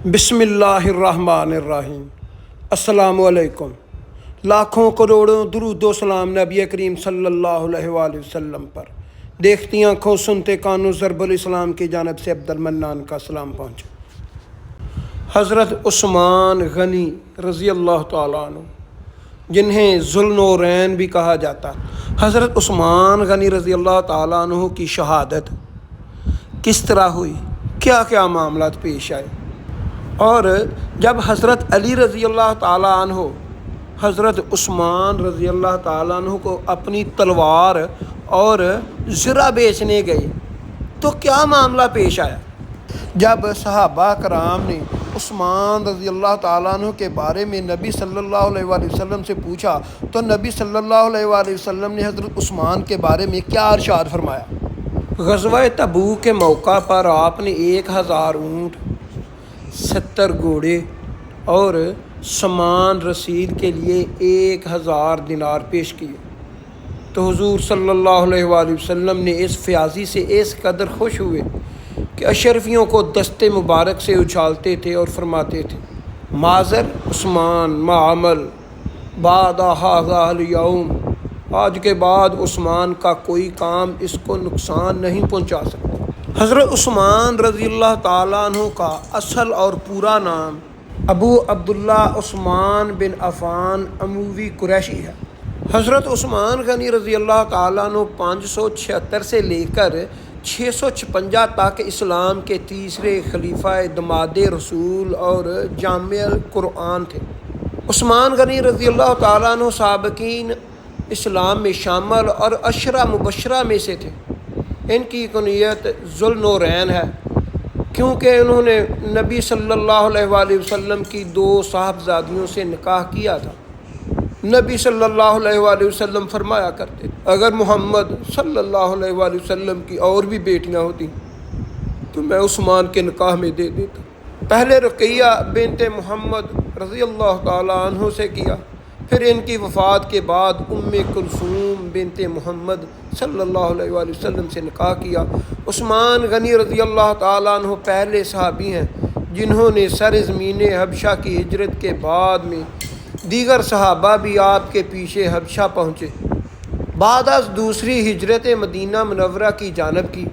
بسم اللہ الرحمن الرحیم۔ السلام علیکم۔ لاکھوں کروڑوں درود و سلام نبی کریم صلی اللہ علیہ وآلہ وسلم پر۔ دیکھتی آنکھوں سنتے کانوں ضرب الاسلام کی جانب سے عبد المنان کا سلام پہنچا۔ حضرت عثمان غنی رضی اللہ تعالیٰ عنہ، جنہیں ذوالنورین بھی کہا جاتا، حضرت عثمان غنی رضی اللہ تعالیٰ عنہ کی شہادت کس طرح ہوئی، کیا کیا معاملات پیش آئے، اور جب حضرت علی رضی اللہ تعالیٰ عنہ حضرت عثمان رضی اللہ تعالیٰ عنہ کو اپنی تلوار اور زرہ بیچنے گئے تو کیا معاملہ پیش آیا۔ جب صحابہ کرام نے عثمان رضی اللہ تعالیٰ عنہ کے بارے میں نبی صلی اللہ علیہ وآلہ وسلم سے پوچھا تو نبی صلی اللہ علیہ وآلہ وسلم نے حضرت عثمان کے بارے میں کیا ارشاد فرمایا۔ غزوہ تبوک کے موقع پر آپ نے 1000 اونٹ، 70 گھوڑے اور سامان رسید کے لیے 1000 دینار پیش کیے تو حضور صلی اللہ علیہ وآلہ وسلم نے اس فیاضی سے اس قدر خوش ہوئے کہ اشرفیوں کو دستے مبارک سے اچھالتے تھے اور فرماتے تھے، معذر عثمان ما عمل بعد ھذا الیوم، آج کے بعد عثمان کا کوئی کام اس کو نقصان نہیں پہنچا سکتا۔ حضرت عثمان رضی اللہ تعالیٰ عنہ کا اصل اور پورا نام ابو عبداللہ عثمان بن عفان اموی قریشی ہے۔ حضرت عثمان غنی رضی اللہ تعالیٰ عنہ 576 سے لے کر 656 تک اسلام کے تیسرے خلیفہ دماد رسول اور جامع القرآن تھے۔ عثمان غنی رضی اللہ تعالیٰ عنہ سابقین اسلام میں شامل اور 10 مبشرہ میں سے تھے۔ ان کی کنیت ذوالنورین ہے کیونکہ انہوں نے نبی صلی اللہ علیہ وآلہ وسلم کی 2 صاحبزادیوں سے نکاح کیا تھا۔ نبی صلی اللہ علیہ وآلہ وسلم فرمایا کرتے، اگر محمد صلی اللہ علیہ وآلہ وسلم کی اور بھی بیٹیاں ہوتی تو میں عثمان کے نکاح میں دے دیتا۔ پہلے رقیہ بنت محمد رضی اللہ تعالیٰ عنہ سے کیا، پھر ان کی وفات کے بعد ام کلثوم بنت محمد صلی اللہ علیہ وآلہ وسلم سے نکاح کیا۔ عثمان غنی رضی اللہ تعالیٰ عنہ پہلے صحابی ہیں جنہوں نے سرزمین حبشہ کی ہجرت کے بعد میں دیگر صحابہ بھی آپ کے پیچھے حبشہ پہنچے۔ بعد از دوسری ہجرت مدینہ منورہ کی جانب کی،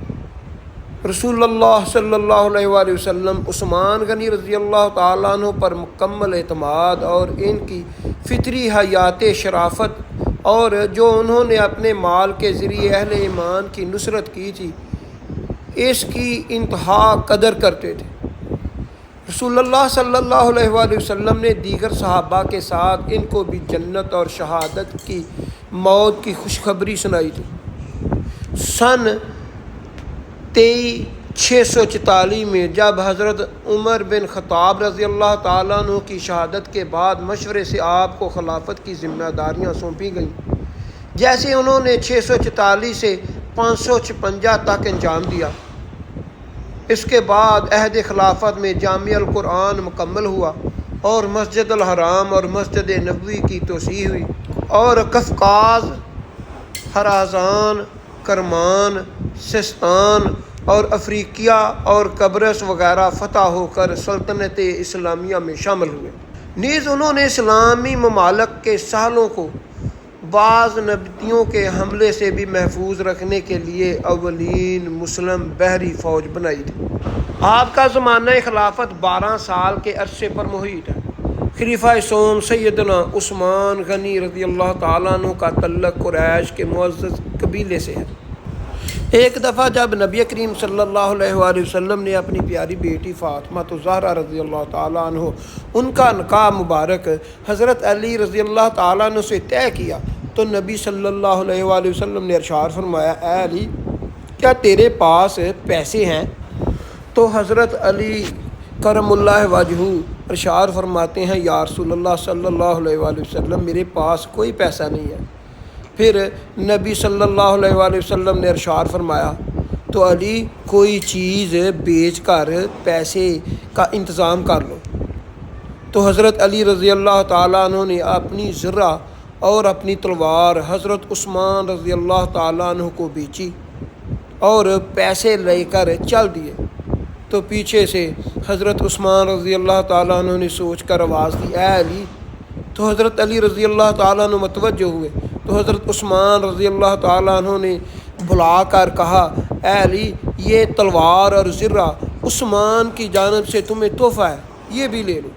رسول اللہ صلی اللہ علیہ وآلہ وسلم عثمان غنی رضی اللہ تعالیٰ عنہ پر مکمل اعتماد اور ان کی فطری حیات شرافت اور جو انہوں نے اپنے مال کے ذریعے اہل ایمان کی نصرت کی تھی اس کی انتہا قدر کرتے تھے۔ رسول اللہ صلی اللہ علیہ وآلہ وسلم نے دیگر صحابہ کے ساتھ ان کو بھی جنت اور شہادت کی موت کی خوشخبری سنائی تھی۔ سن 644 میں جب حضرت عمر بن خطاب رضی اللہ تعالیٰ عنہ کی شہادت کے بعد مشورے سے آپ کو خلافت کی ذمہ داریاں سونپی گئیں، جیسے انہوں نے 644 سے 556 تک انجام دیا۔ اس کے بعد عہد خلافت میں جامع القرآن مکمل ہوا اور مسجد الحرام اور مسجد نبوی کی توسیع ہوئی اور قفقاز، خراسان، کرمان، سستان اور افریقیہ اور قبرص وغیرہ فتح ہو کر سلطنت اسلامیہ میں شامل ہوئے۔ نیز انہوں نے اسلامی ممالک کے ساحلوں کو بعض نبطیوں کے حملے سے بھی محفوظ رکھنے کے لیے اولین مسلم بحری فوج بنائی تھی۔ آپ کا زمانہ خلافت 12 سال کے عرصے پر محیط ہے۔ خلیفہ سوم سیدنا عثمان غنی رضی اللہ تعالیٰ عنہ کا تعلق قریش کے معزز قبیلے سے ہے۔ ایک دفعہ جب نبی کریم صلی اللہ علیہ وآلہ وسلم نے اپنی پیاری بیٹی فاطمہ الزہرا رضی اللہ تعالیٰ عنہ ان کا نکاح مبارک حضرت علی رضی اللہ تعالیٰ عنہ سے طے کیا تو نبی صلی اللہ علیہ وآلہ وسلم نے ارشاد فرمایا، اے علی کیا تیرے پاس پیسے ہیں؟ تو حضرت علی کرم اللہ وجہہ ارشاد فرماتے ہیں، یا رسول اللہ صلی اللہ علیہ وآلہ وسلم میرے پاس کوئی پیسہ نہیں ہے۔ پھر نبی صلی اللہ علیہ وآلہ وسلم نے ارشاد فرمایا، تو علی کوئی چیز بیچ کر پیسے کا انتظام کر لو۔ تو حضرت علی رضی اللہ تعالیٰ عنہ نے اپنی زرہ اور اپنی تلوار حضرت عثمان رضی اللہ تعالیٰ عنہ کو بیچی اور پیسے لے کر چل دیے۔ تو پیچھے سے حضرت عثمان رضی اللہ تعالیٰ عنہ نے سوچ کر آواز دی، اے علی۔ تو حضرت علی رضی اللہ تعالیٰ عنہ متوجہ ہوئے، تو حضرت عثمان رضی اللہ تعالیٰ عنہ نے بلا کر کہا، اے علی، یہ تلوار اور زرہ عثمان کی جانب سے تمہیں تحفہ ہے، یہ بھی لے لو۔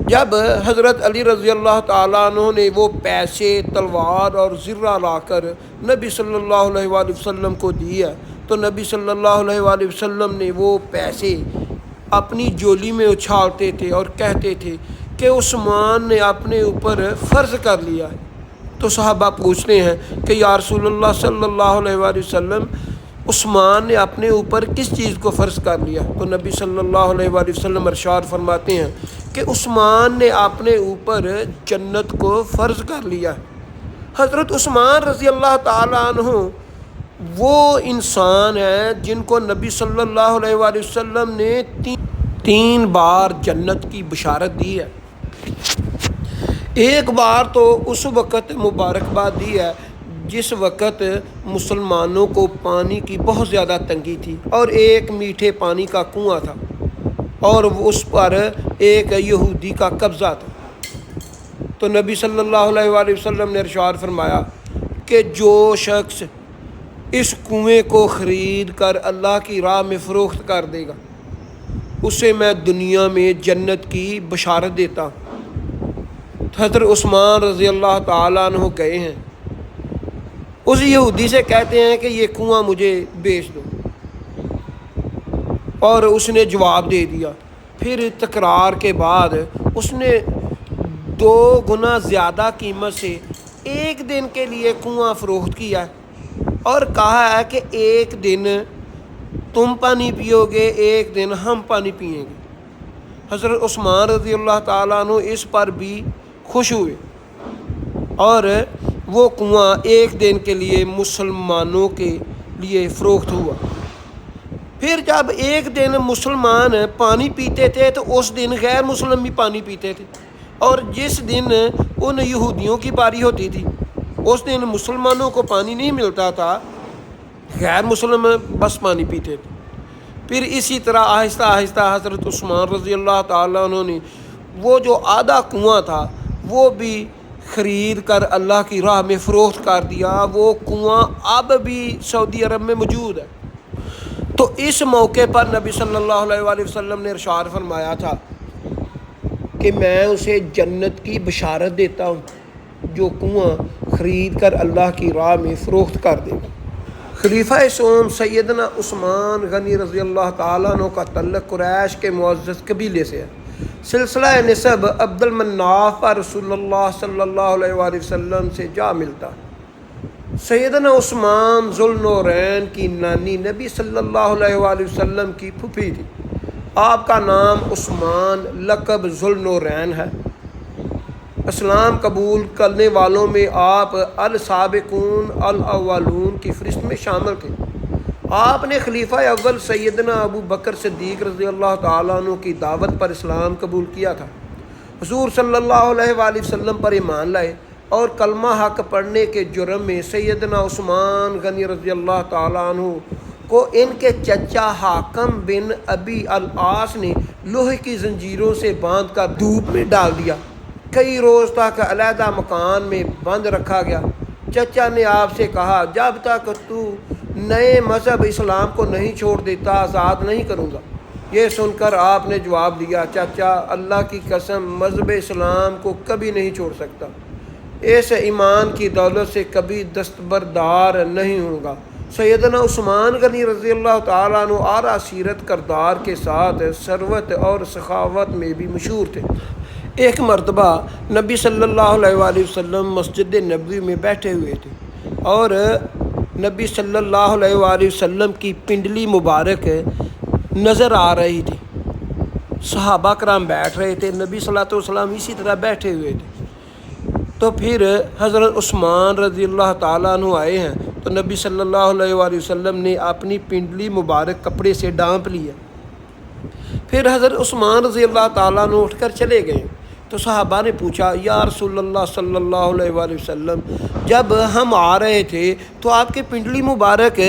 جب حضرت علی رضی اللہ تعالیٰ عنہ نے وہ پیسے، تلوار اور زرہ لا کر نبی صلی اللہ علیہ وآلہ وسلم کو دیا، تو نبی صلی اللہ علیہ وآلہ وسلم نے وہ پیسے اپنی جولی میں اچھالتے تھے اور کہتے تھے کہ عثمان نے اپنے اوپر فرض کر لیا ہے۔ تو صحابہ پوچھتے ہیں کہ یا رسول اللہ صلی اللہ علیہ وآلہ وسلم، عثمان نے اپنے اوپر کس چیز کو فرض کر لیا؟ تو نبی صلی اللہ علیہ وآلہ وسلم ارشاد فرماتے ہیں کہ عثمان نے اپنے اوپر جنت کو فرض کر لیا ہے۔ حضرت عثمان رضی اللہ تعالیٰ عنہ وہ انسان ہیں جن کو نبی صلی اللہ علیہ وآلہ وسلم نے تین بار جنت کی بشارت دی ہے۔ ایک بار تو اس وقت مبارکباد دی ہے جس وقت مسلمانوں کو پانی کی بہت زیادہ تنگی تھی اور ایک میٹھے پانی کا کنواں تھا اور اس پر ایک یہودی کا قبضہ تھا۔ تو نبی صلی اللہ علیہ وآلہ وسلم نے ارشاد فرمایا کہ جو شخص اس کنویں کو خرید کر اللہ کی راہ میں فروخت کر دے گا، اسے میں دنیا میں جنت کی بشارت دیتا ہوں۔ حضرت عثمان رضی اللہ تعالیٰ عنہ گئے ہیں، اس یہودی سے کہتے ہیں کہ یہ کنواں مجھے بیچ دو، اور اس نے جواب دے دیا۔ پھر تکرار کے بعد اس نے 2 گنا زیادہ قیمت سے ایک دن کے لیے کنواں فروخت کیا ہے اور کہا ہے کہ ایک دن تم پانی پیو گے، ایک دن ہم پانی پئیں گے۔ حضرت عثمان رضی اللہ تعالیٰ عنہ اس پر بھی خوش ہوئے اور وہ کنواں ایک دن کے لیے مسلمانوں کے لیے فروخت ہوا۔ پھر جب ایک دن مسلمان پانی پیتے تھے تو اس دن غیر مسلم بھی پانی پیتے تھے، اور جس دن ان یہودیوں کی باری ہوتی تھی اس دن مسلمانوں کو پانی نہیں ملتا تھا، غیر مسلم بس پانی پیتے تھے۔ پھر اسی طرح آہستہ آہستہ حضرت عثمان رضی اللہ تعالیٰ عنہ نے وہ جو آدھا کنواں تھا وہ بھی خرید کر اللہ کی راہ میں فروخت کر دیا۔ وہ کنواں اب بھی سعودی عرب میں موجود ہے۔ تو اس موقع پر نبی صلی اللہ علیہ وآلہ وسلم نے ارشاد فرمایا تھا کہ میں اسے جنت کی بشارت دیتا ہوں جو کنواں خرید کر اللہ کی راہ میں فروخت کر دے گا۔ خلیفہ سوم سیدنا عثمان غنی رضی اللہ تعالیٰ عنہ کا تعلق قریش کے معزز قبیلے سے ہے۔ سلسلہ نسب عبد المناف پر رسول اللہ صلی اللہ علیہ وآلہ وسلم سے جا ملتا ہے۔ سیدنا عثمان ذوالنورین کی نانی نبی صلی اللہ علیہ وآلہ وسلم کی پھوپھی تھی۔ آپ کا نام عثمان، لقب ذوالنورین ہے۔ اسلام قبول کرنے والوں میں آپ السابقون الاولون کی فہرست میں شامل تھے۔ آپ نے خلیفہ اول سیدنا ابو بکر صدیق رضی اللہ تعالیٰ عنہ کی دعوت پر اسلام قبول کیا تھا، حضور صلی اللہ علیہ وآلہ وسلم پر ایمان لائے اور کلمہ حق پڑھنے کے جرم میں سیدنا عثمان غنی رضی اللہ تعالیٰ عنہ کو ان کے چچا حاکم بن ابی العاص نے لوہے کی زنجیروں سے باندھ کر دھوپ میں ڈال دیا۔ کئی روز تک علیحدہ مکان میں بند رکھا گیا۔ چچا نے آپ سے کہا، جب تک تو نئے مذہب اسلام کو نہیں چھوڑ دیتا آزاد نہیں کروں گا۔ یہ سن کر آپ نے جواب دیا، چچا، اللہ کی قسم مذہب اسلام کو کبھی نہیں چھوڑ سکتا، اس ایمان کی دولت سے کبھی دستبردار نہیں ہوں گا۔ سیدنا عثمان غنی رضی اللہ تعالیٰ عنہ اعلیٰ سیرت کردار کے ساتھ ثروت اور سخاوت میں بھی مشہور تھے۔ ایک مرتبہ نبی صلی اللہ علیہ وآلہ وسلم مسجد نبوی میں بیٹھے ہوئے تھے اور نبی صلی اللہ علیہ وآلہ وسلم کی پنڈلی مبارک نظر آ رہی تھی۔ صحابہ کرام بیٹھ رہے تھے، نبی صلی اللہ علیہ وسلم اسی طرح بیٹھے ہوئے تھے۔ تو پھر حضرت عثمان رضی اللہ تعالیٰ عنہ آئے ہیں تو نبی صلی اللہ علیہ وآلہ وسلم نے اپنی پنڈلی مبارک کپڑے سے ڈانپ لیا۔ پھر حضرت عثمان رضی اللہ تعالیٰ عنہ اٹھ کر چلے گئے تو تو صحابہ نے پوچھا یا رسول اللہ صلی اللہ علیہ وآلہ وسلم، جب ہم آ رہے تھے تو آپ کی پنڈلی مبارک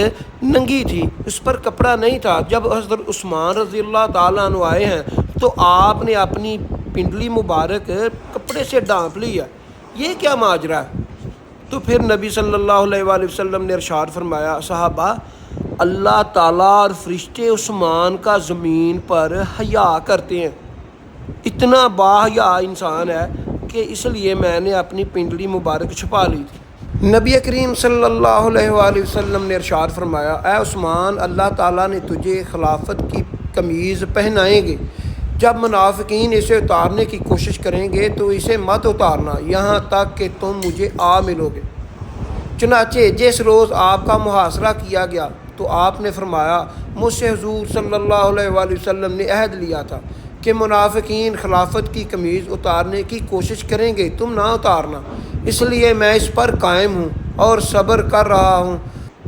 ننگی تھی، اس پر کپڑا نہیں تھا، جب حضرت عثمان رضی اللہ تعالیٰ عنہ آئے ہیں تو آپ نے اپنی پنڈلی مبارک کپڑے سے ڈھانپ لی ہے، یہ کیا ماجرا ہے؟ تو پھر نبی صلی اللہ علیہ وآلہ وسلم نے ارشاد فرمایا صحابہ، اللہ تعالیٰ اور فرشتے عثمان کا زمین پر حیا کرتے ہیں، اتنا باحیا انسان ہے کہ اس لیے میں نے اپنی پنڈلی مبارک چھپا لی تھی۔ نبی کریم صلی اللہ علیہ وآلہ وسلم نے ارشاد فرمایا اے عثمان، اللہ تعالیٰ نے تجھے خلافت کی قمیض پہنائیں گے، جب منافقین اسے اتارنے کی کوشش کریں گے تو اسے مت اتارنا یہاں تک کہ تم مجھے آ ملو گے۔ چنانچہ جس روز آپ کا محاصرہ کیا گیا تو آپ نے فرمایا مجھ سے حضور صلی اللہ علیہ وآلہ وسلم نے عہد لیا تھا کہ منافقین خلافت کی قمیض اتارنے کی کوشش کریں گے، تم نہ اتارنا، اس لیے میں اس پر قائم ہوں اور صبر کر رہا ہوں۔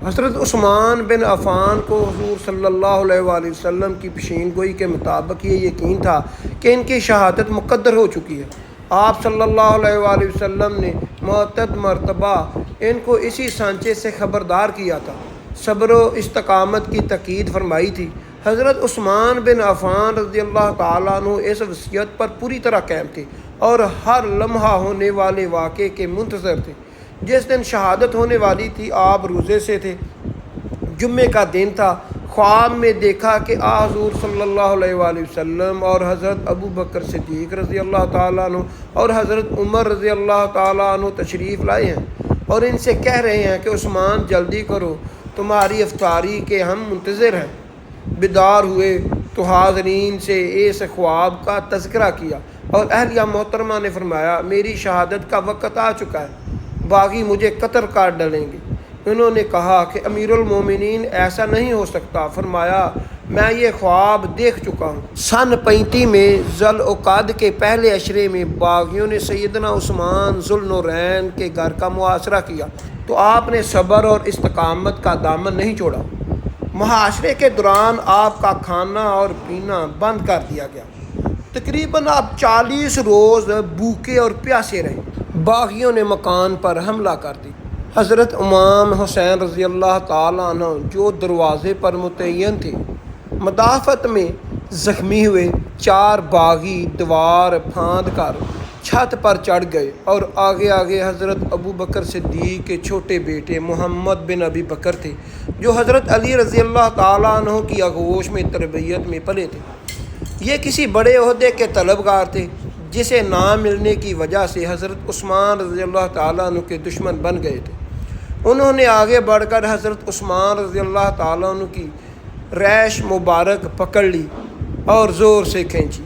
حضرت عثمان بن عفان کو حضور صلی اللہ علیہ وآلہ وسلم کی پیشین گوئی کے مطابق یہ یقین تھا کہ ان کی شہادت مقدر ہو چکی ہے۔ آپ صلی اللہ علیہ وآلہ وسلم نے متعدد مرتبہ ان کو اسی سانچے سے خبردار کیا تھا، صبر و استقامت کی تاکید فرمائی تھی۔ حضرت عثمان بن عفان رضی اللہ تعالیٰ عنہ اس وصیت پر پوری طرح قائم تھے اور ہر لمحہ ہونے والے واقعے کے منتظر تھے۔ جس دن شہادت ہونے والی تھی آپ روزے سے تھے، جمعے کا دن تھا، خواب میں دیکھا کہ حضور صلی اللہ علیہ وآلہ وسلم اور حضرت ابو بکر صدیق رضی اللہ تعالیٰ عنہ اور حضرت عمر رضی اللہ تعالیٰ عنہ تشریف لائے ہیں اور ان سے کہہ رہے ہیں کہ عثمان جلدی کرو، تمہاری افطاری کے ہم منتظر ہیں۔ بیدار ہوئے تو حاضرین سے اس خواب کا تذکرہ کیا اور اہلیہ محترمہ نے فرمایا میری شہادت کا وقت آ چکا ہے، باغی مجھے قتل کر ڈالیں گے۔ انہوں نے کہا کہ امیر المومنین ایسا نہیں ہو سکتا۔ فرمایا میں یہ خواب دیکھ چکا ہوں۔ سن 35 میں ذوالقعدہ کے پہلے عشرے میں باغیوں نے سیدنا عثمان ذوالنورین کے گھر کا محاصرہ کیا تو آپ نے صبر اور استقامت کا دامن نہیں چھوڑا۔ محاصرے کے دوران آپ کا کھانا اور پینا بند کر دیا گیا، تقریباً آپ 40 روز بھوکے اور پیاسے رہے۔ باغیوں نے مکان پر حملہ کر دی۔ حضرت امام حسین رضی اللہ تعالیٰ عنہ جو دروازے پر متعین تھے مدافعت میں زخمی ہوئے۔ 4 باغی دیوار پھاند کر چھت پر چڑھ گئے اور آگے آگے حضرت ابو بکر صدیق کے چھوٹے بیٹے محمد بن ابی بکر تھے جو حضرت علی رضی اللہ تعالیٰ عنہ کی آغوش میں تربیت میں پلے تھے۔ یہ کسی بڑے عہدے کے طلبگار تھے جسے نہ ملنے کی وجہ سے حضرت عثمان رضی اللہ تعالیٰ عنہ کے دشمن بن گئے تھے۔ انہوں نے آگے بڑھ کر حضرت عثمان رضی اللہ تعالیٰ عنہ کی ریش مبارک پکڑ لی اور زور سے کھینچی۔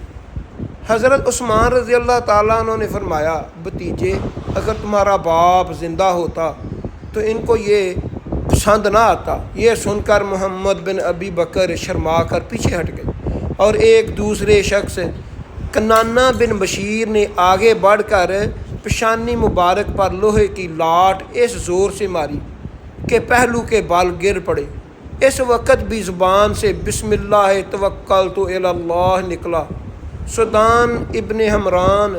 حضرت عثمان رضی اللہ تعالیٰ عنہ نے فرمایا بھتیجے، اگر تمہارا باپ زندہ ہوتا تو ان کو یہ پسند نہ آتا۔ یہ سن کر محمد بن ابی بکر شرما کر پیچھے ہٹ گئے اور ایک دوسرے شخص کنانہ بن بشیر نے آگے بڑھ کر پیشانی مبارک پر لوہے کی لاٹ اس زور سے ماری کہ پہلو کے بال گر پڑے۔ اس وقت بھی زبان سے بسم اللہ توکلت علی اللہ نکلا۔ سودان ابن حمران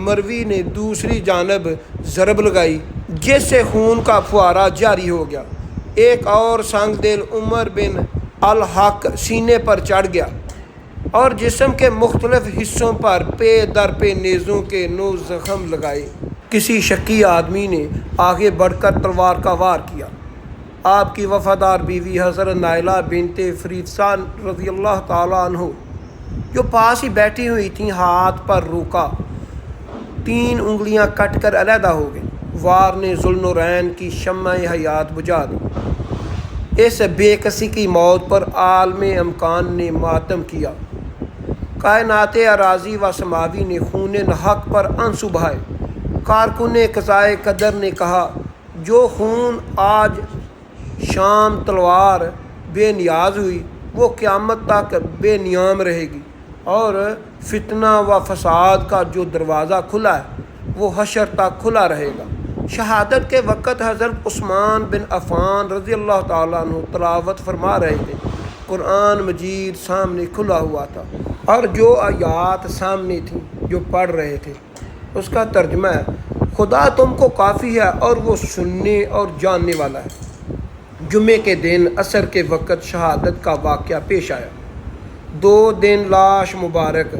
مروی نے دوسری جانب ضرب لگائی جس سے خون کا فوارہ جاری ہو گیا۔ ایک اور سنگ دل عمر بن الحق سینے پر چڑھ گیا اور جسم کے مختلف حصوں پر پے در پے نیزوں کے 9 زخم لگائے۔ کسی شکی آدمی نے آگے بڑھ کر تلوار کا وار کیا۔ آپ کی وفادار بیوی حضرت نائلہ بنت فریدسہ رضی اللہ تعالیٰ عنہ جو پاس ہی بیٹھی ہوئی تھیں ہاتھ پر روکا، 3 انگلیاں کٹ کر علیحدہ ہو گئیں۔ وار نے ذوالنورین کی شمع حیات بجھا دی۔ اس بے کسی کی موت پر عالم امکان نے ماتم کیا۔ کائنات اراضی و سماوی نے خون حق پر آنسو بہائے۔ کارکن قضائے قدر نے کہا جو خون آج شام تلوار بے نیاز ہوئی وہ قیامت تک بے نیام رہے گی، اور فتنہ و فساد کا جو دروازہ کھلا ہے وہ حشر تک کھلا رہے گا۔ شہادت کے وقت حضرت عثمان بن عفان رضی اللہ تعالیٰ عنہ تلاوت فرما رہے تھے قرآن مجید سامنے کھلا ہوا تھا اور جو آیات سامنے تھیں جو پڑھ رہے تھے اس کا ترجمہ ہے، خدا تم کو کافی ہے اور وہ سننے اور جاننے والا ہے۔ جمعے کے دن عصر کے وقت شہادت کا واقعہ پیش آیا۔ 2 دن لاش مبارک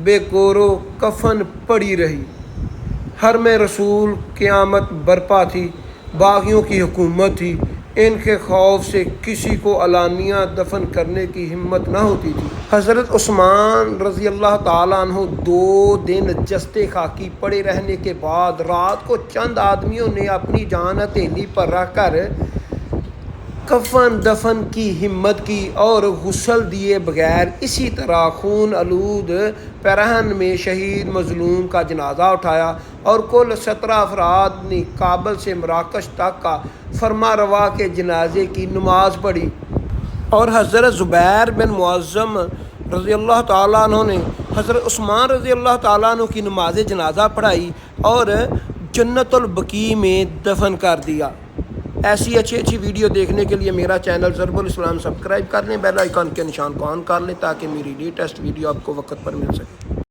بے گور و کفن پڑی رہی۔ حرم رسول قیامت برپا تھی، باغیوں کی حکومت تھی، ان کے خوف سے کسی کو علانیہ دفن کرنے کی ہمت نہ ہوتی تھی۔ حضرت عثمان رضی اللہ تعالیٰ عنہ 2 دن جستے خاکی پڑے رہنے کے بعد رات کو چند آدمیوں نے اپنی جان ہتھیلی پر رکھ کر کفن دفن کی ہمت کی اور غسل دیے بغیر اسی طرح خون آلود پیرہن میں شہید مظلوم کا جنازہ اٹھایا اور کل 17 افراد نے کابل سے مراکش تک کا فرما روا کے جنازے کی نماز پڑھی، اور حضرت زبیر بن معظم رضی اللہ تعالیٰ عنہ نے حضرت عثمان رضی اللہ تعالیٰ عنہ کی نماز جنازہ پڑھائی اور جنت البقیع میں دفن کر دیا۔ ایسی اچھی ویڈیو دیکھنے کے لیے میرا چینل ضرب الاسلام سبسکرائب کر لیں، بیل آئیکن کے نشان کو آن کر لیں تاکہ میری لیٹسٹ ویڈیو آپ کو وقت پر مل سکے۔